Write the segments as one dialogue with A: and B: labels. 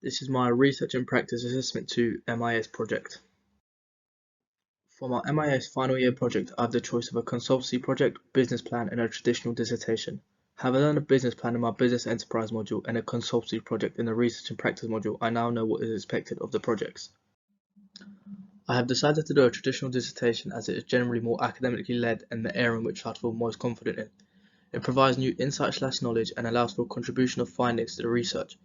A: This is my Research and Practice Assessment 2 MIS project. For my MIS final year project, I have the choice of a consultancy project, business plan, and a traditional dissertation. Having done a business plan in my business enterprise module and a consultancy project in the research and practice module, I now know what is expected of the projects. I have decided to do a traditional dissertation as it is generally more academically led and the area in which I feel most confident in. It provides new insight/knowledge and allows for a contribution of findings to the research.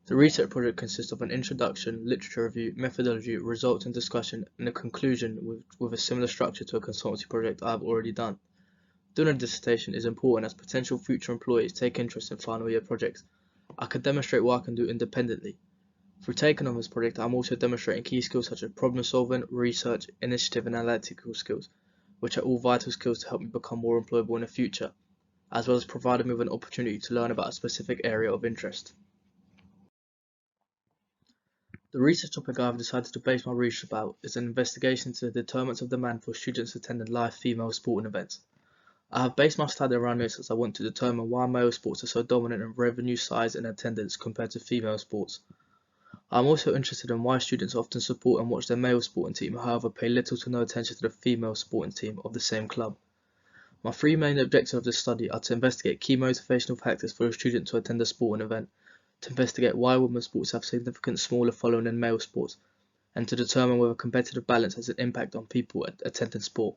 A: The research project consists of an introduction, literature review, methodology, results and discussion, and a conclusion with a similar structure to a consultancy project I have already done. Doing a dissertation is important as potential future employees take interest in final year projects. I can demonstrate what I can do independently. Through taking on this project, I am also demonstrating key skills such as problem solving, research, initiative and analytical skills, which are all vital skills to help me become more employable in the future, as well as providing me with an opportunity to learn about a specific area of interest. The research topic I have decided to base my research about is an investigation into the determinants of demand for students attending live female sporting events. I have based my study around this as I want to determine why male sports are so dominant in revenue, size and attendance compared to female sports. I am also interested in why students often support and watch their male sporting team, however pay little to no attention to the female sporting team of the same club. My three main objectives of this study are to investigate key motivational factors for a student to attend a sporting event, to investigate why women's sports have significantly smaller following than male sports, and to determine whether competitive balance has an impact on people attending sport.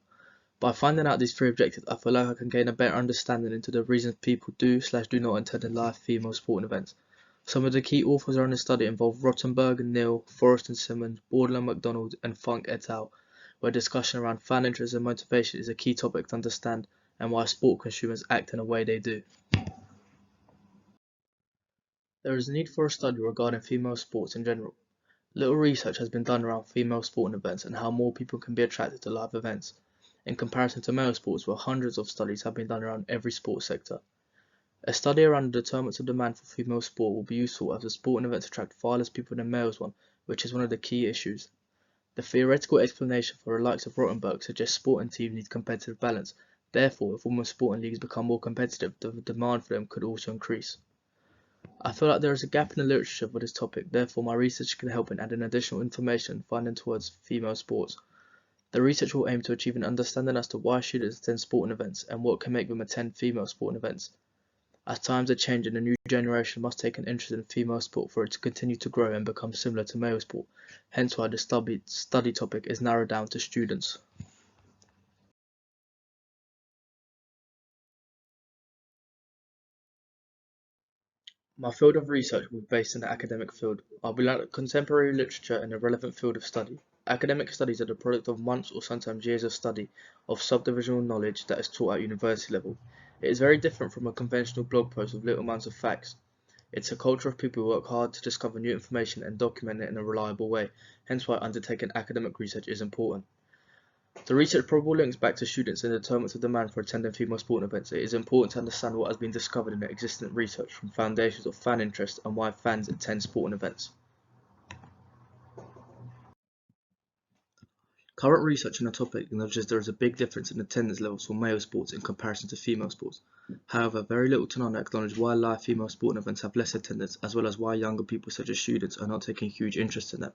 A: By finding out these three objectives, I feel like I can gain a better understanding into the reasons people do not attend live female sporting events. Some of the key authors on this study involve Rottenberg and Neal, Forrest and Simmons, Bordel and MacDonald, and Funk et al., where discussion around fan interest and motivation is a key topic to understand and why sport consumers act in a way they do. There is a need for a study regarding female sports in general. Little research has been done around female sporting events and how more people can be attracted to live events, in comparison to male sports where hundreds of studies have been done around every sports sector. A study around the determinants of demand for female sport will be useful as the sporting events attract far less people than males one, which is one of the key issues. The theoretical explanation for the likes of Rottenberg suggests sporting teams need competitive balance. Therefore, if women's sporting leagues become more competitive, the demand for them could also increase. I feel like there is a gap in the literature for this topic, therefore my research can help in adding additional information finding towards female sports. The research will aim to achieve an understanding as to why students attend sporting events and what can make them attend female sporting events. As times are changing, the new generation must take an interest in female sport for it to continue to grow and become similar to male sport, hence why the study topic is narrowed down to students. My field of research will be based in the academic field. I'll be looking at contemporary literature in a relevant field of study. Academic studies are the product of months or sometimes years of study of subdivisional knowledge that is taught at university level. It is very different from a conventional blog post with little amounts of facts. It's a culture of people who work hard to discover new information and document it in a reliable way, hence why undertaking academic research is important. The research probably links back to students and the determinants of demand for attending female sporting events. It is important to understand what has been discovered in the existing research from foundations of fan interest and why fans attend sporting events. Current research on the topic acknowledges there is a big difference in attendance levels for male sports in comparison to female sports. However, very little to none acknowledge why live female sporting events have less attendance, as well as why younger people such as students are not taking huge interest in them.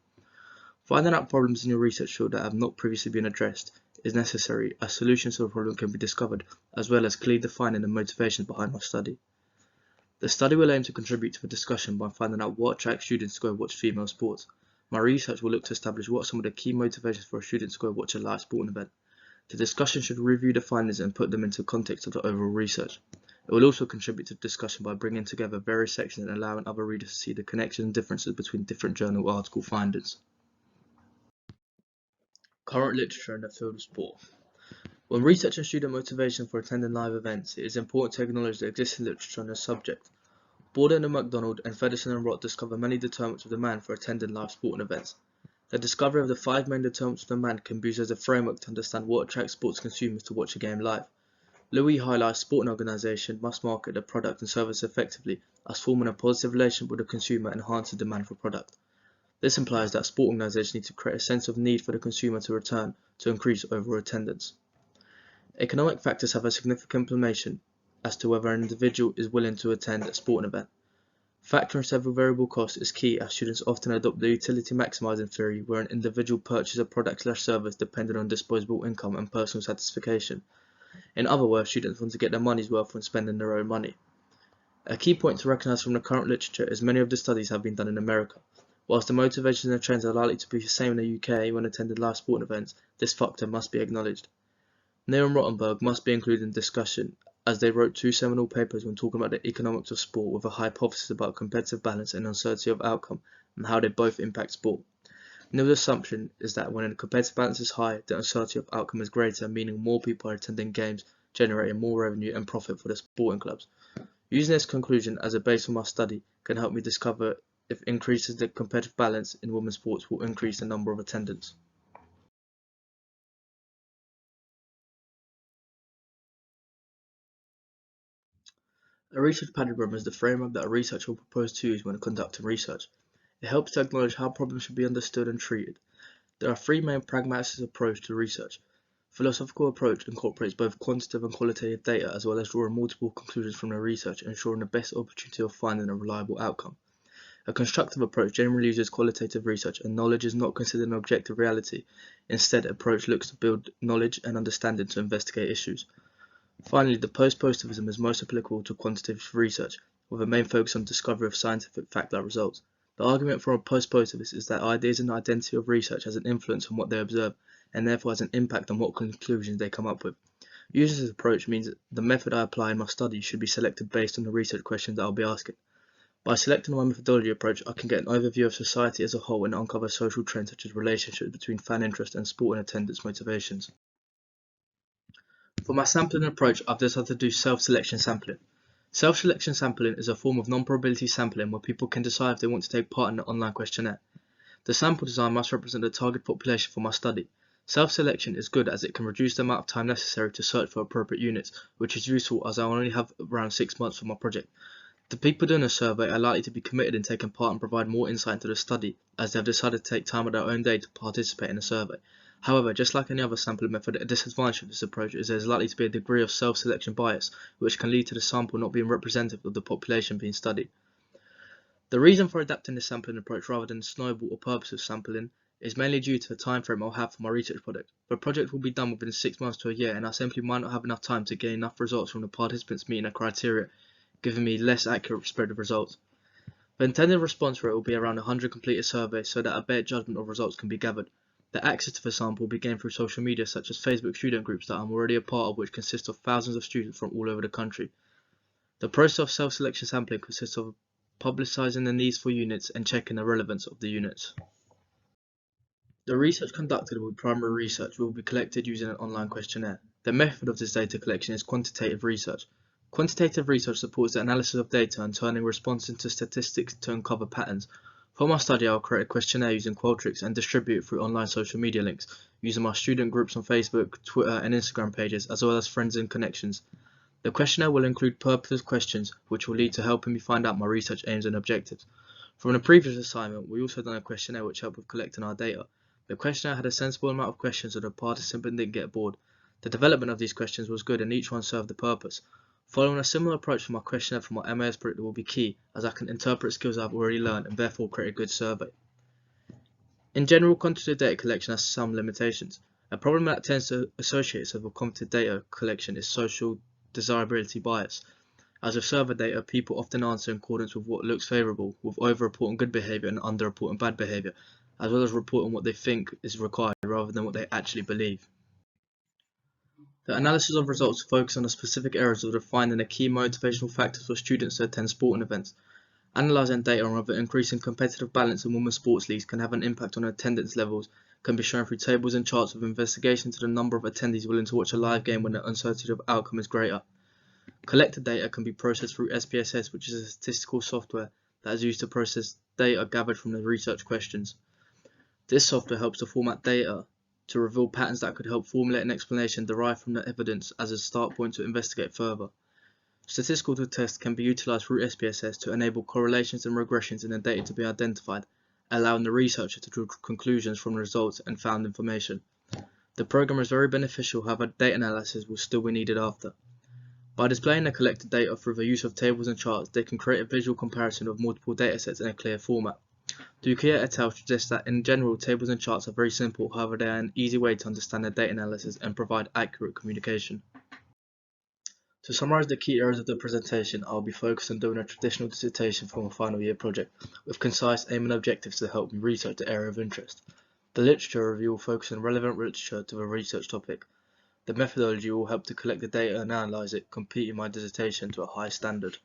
A: Finding out problems in your research field that have not previously been addressed is necessary, as solutions to the problem can be discovered, as well as clearly defining the motivations behind my study. The study will aim to contribute to the discussion by finding out what attracts students to go watch female sports. My research will look to establish what are some of the key motivations for a student to go watch a live sporting event. The discussion should review the findings and put them into context of the overall research. It will also contribute to the discussion by bringing together various sections and allowing other readers to see the connections and differences between different journal article findings. Current literature in the field of sport. When researching student motivation for attending live events, it is important to acknowledge the existing literature on the subject. Borden and MacDonald and Feddersen and Rott discover many determinants of demand for attending live sporting events. The discovery of the 5 main determinants of demand can be used as a framework to understand what attracts sports consumers to watch a game live. Louis highlights sporting organisation must market their product and service effectively, as forming a positive relationship with the consumer enhances demand for product. This implies that sport organisations need to create a sense of need for the consumer to return to increase overall attendance. Economic factors have a significant implication as to whether an individual is willing to attend a sporting event. Factoring several variable costs is key, as students often adopt the utility maximizing theory, where an individual purchases a product/service depending on disposable income and personal satisfaction. In other words, students want to get their money's worth when spending their own money. A key point to recognize from the current literature is many of the studies have been done in America. Whilst the motivations and trends are likely to be the same in the UK when attending live sporting events, this factor must be acknowledged. Neil and Rottenberg must be included in discussion, as they wrote two seminal papers when talking about the economics of sport with a hypothesis about competitive balance and uncertainty of outcome and how they both impact sport. Neil's assumption is that when a competitive balance is high, the uncertainty of outcome is greater, meaning more people are attending games, generating more revenue and profit for the sporting clubs. Using this conclusion as a base for my study can help me discover if increases the competitive balance in women's sports will increase the number of attendants. A research paradigm is the framework that a researcher will propose to use when conducting research. It helps to acknowledge how problems should be understood and treated. There are three main pragmatic approaches to research. Philosophical approach incorporates both quantitative and qualitative data, as well as drawing multiple conclusions from the research, ensuring the best opportunity of finding a reliable outcome. A constructive approach generally uses qualitative research, and knowledge is not considered an objective reality. Instead, approach looks to build knowledge and understanding to investigate issues. Finally, the post-positivism is most applicable to quantitative research, with a main focus on discovery of scientific fact-like results. The argument for a post-positivist is that ideas and identity of research has an influence on what they observe, and therefore has an impact on what conclusions they come up with. Using this approach means that the method I apply in my study should be selected based on the research questions that I'll be asking. By selecting my methodology approach, I can get an overview of society as a whole and uncover social trends such as relationships between fan interest and sporting attendance motivations. For my sampling approach, I've decided to do self-selection sampling. Self-selection sampling is a form of non-probability sampling where people can decide if they want to take part in an online questionnaire. The sample design must represent the target population for my study. Self-selection is good as it can reduce the amount of time necessary to search for appropriate units, which is useful as I only have around 6 months for my project. The people doing a survey are likely to be committed in taking part and provide more insight into the study, as they have decided to take time of their own day to participate in the survey. However, just like any other sampling method, a disadvantage of this approach is there is likely to be a degree of self-selection bias, which can lead to the sample not being representative of the population being studied. The reason for adapting this sampling approach rather than snowball or purposive sampling is mainly due to the time frame I'll have for my research project. The project will be done within 6 months to a year, and I simply might not have enough time to gain enough results from the participants meeting the criteria, giving me less accurate spread of results. The intended response rate will be around 100 completed surveys so that a better judgment of results can be gathered. The access to the sample will be gained through social media such as Facebook student groups that I'm already a part of, which consist of thousands of students from all over the country. The process of self-selection sampling consists of publicizing the needs for units and checking the relevance of the units. The research conducted with primary research will be collected using an online questionnaire. The method of this data collection is quantitative research. Quantitative research supports the analysis of data and turning responses into statistics to uncover patterns. For my study, I will create a questionnaire using Qualtrics and distribute it through online social media links, using my student groups on Facebook, Twitter and Instagram pages, as well as friends and connections. The questionnaire will include purposive questions, which will lead to helping me find out my research aims and objectives. From the previous assignment, we also done a questionnaire which helped with collecting our data. The questionnaire had a sensible amount of questions so the participant didn't get bored. The development of these questions was good and each one served the purpose. Following a similar approach for my questionnaire for my MAS project will be key, as I can interpret skills I've already learned and therefore create a good survey. In general, quantitative data collection has some limitations. A problem that tends to associate itself with quantitative data collection is social desirability bias. As with survey data, people often answer in accordance with what looks favourable, with over-reporting good behaviour and under-reporting bad behaviour, as well as reporting what they think is required rather than what they actually believe. The analysis of results focus on the specific areas of defining the key motivational factors for students to attend sporting events. Analysing data on whether increasing competitive balance in women's sports leagues can have an impact on attendance levels can be shown through tables and charts with investigation into the number of attendees willing to watch a live game when the uncertainty of outcome is greater. Collected data can be processed through SPSS, which is a statistical software that is used to process data gathered from the research questions. This software helps to format data to reveal patterns that could help formulate an explanation derived from the evidence as a start point to investigate further. Statistical tests can be utilized through SPSS to enable correlations and regressions in the data to be identified, allowing the researcher to draw conclusions from the results and found information. The program is very beneficial, however data analysis will still be needed after. By displaying the collected data through the use of tables and charts, they can create a visual comparison of multiple datasets in a clear format. Dukier et al. Suggests that in general, tables and charts are very simple, however they are an easy way to understand the data analysis and provide accurate communication. To summarize the key areas of the presentation, I will be focused on doing a traditional dissertation for my final year project, with concise aim and objectives to help me research the area of interest. The literature review will focus on relevant literature to the research topic. The methodology will help to collect the data and analyze it, completing my dissertation to a high standard.